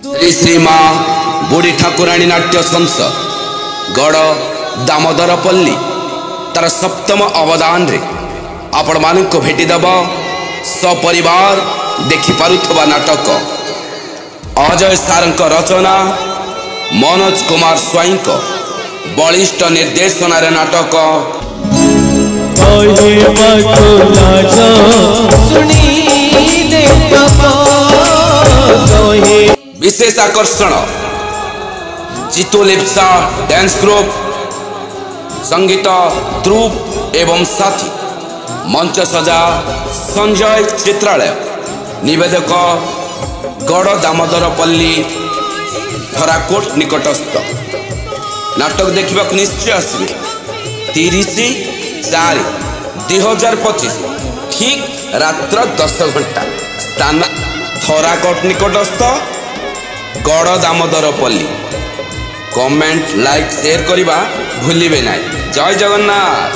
श्री श्री माँ बुढ़ी ठाकुराणी नाट्य संस्थ गड़ दामोदरपल्ली तार सप्तम अवदान रे आपण मानक भेटिदेव सपरिवार देखिपारुथबा नाटक अजय सार रचना मनोज कुमार स्वाई बलिष्ठ निर्देशन नाटक विशेष आकर्षण जितू लिप्सा डांस ग्रुप संगीत ध्रुव एवं साथी मंच सजा संजय चित्रालय निवेदक गड़ दामोदरपल्ली धराकोट निकटस्थ नाटक देखा निश्चय आसवे 30/4/2025 ठीक रात्र 10 घंटा स्थान धराकोट निकटस्थ गड़ दामोदरपल्ली। कमेंट लाइक शेयर करने भूलिए ना। जय जगन्नाथ।